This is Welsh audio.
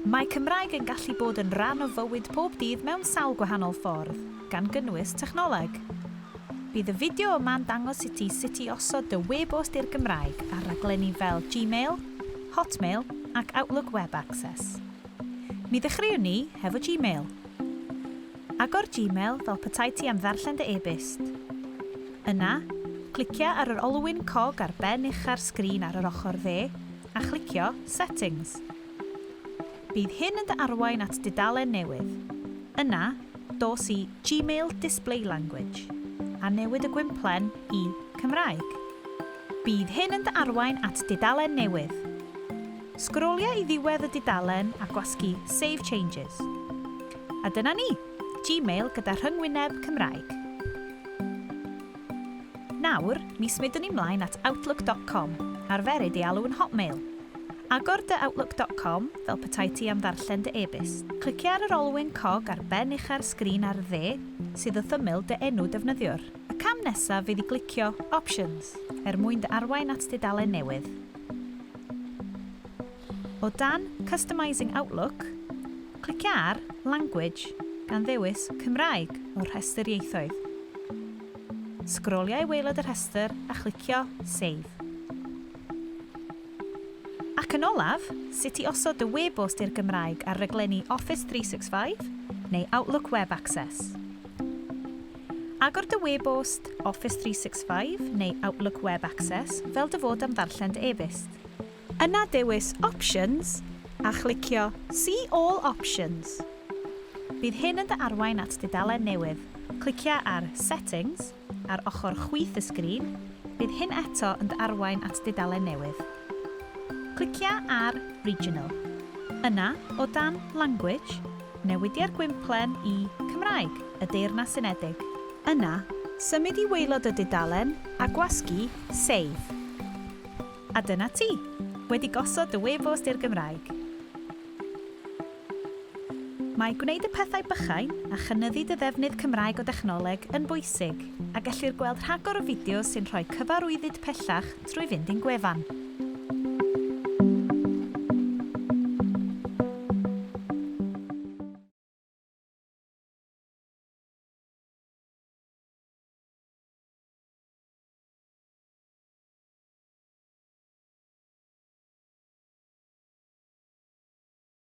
Mae Cymraeg yn gallu bod yn rhan o fywyd pob dydd mewn sawl gwahanol ffordd, gan gynnwys technoleg. Bydd y fideo yma'n dangos i ti osod dy e-bost i'r Gymraeg ar raglenni fel Gmail, Hotmail ac Outlook Web Access. Mi ddechreuwn ni hefo Gmail. Agor Gmail fel petai ti am ddarllen dy e-byst. Yna, clicia ar yr olwyn cog ar ben ucha'r sgrin ar yr ochr dde a chlicio Settings. Bydd hyn yn dy arwain at dudalen newydd. Yna, dos i Gmail Display Language a newid y gwymplen i Cymraeg. Bydd hyn yn dy arwain at dudalen newydd. Sgrolia i ddiwedd y dudalen a gwasgu Save Changes. A dyna ni, Gmail gyda rhyngwyneb Cymraeg. Nawr, mi smydwn ni mlaen at Outlook.com, arferyd ei alw yn Hotmail. Agor dy Outlook.com fel petai ti am ddarllen dy e-byst. Clicia ar yr olwyn cog ar ben ucha'r sgrin ar dde, sydd wrth ymyl dy enw defnyddiwr. Y cam nesaf fydd i glicio Options, mwyn dy arwain at dudalen newydd. O dan Customising Outlook, clicia ar Language gan ddewis Cymraeg o'r rhestr ieithoedd. Sgrolia i waelod y rhestr a chlicio Save. Ac yn olaf, sut i osod dy e-bost i'r Gymraeg ar raglenni Office 365 neu Outlook Web Access. Agor dy e-bost Office 365 neu Outlook Web Access fel dy fod am ddarllen dy e-byst. Yna dewis Options a chlicio See All Options. Bydd hyn yn dy arwain at dudalen newydd. Clicia ar Settings ar ochr chwith y sgrin, bydd hyn eto yn dy arwain at dudalen newydd. Clicia ar Regional. Yna, o dan Language, newidia'r gwymplen i Cymraeg, y Deyrnas Unedig. Yna, symud i waelod y dudalen a gwasgu Save. A dyna ti, wedi gosod dy e-bost i'r Gymraeg. Mae gwneud y pethau bychain a chynyddu dy ddefnydd Cymraeg o dechnoleg yn bwysig a gellir gweld rhagor o fideos sy'n rhoi cyfarwyddyd pellach trwy fynd i'n gwefan.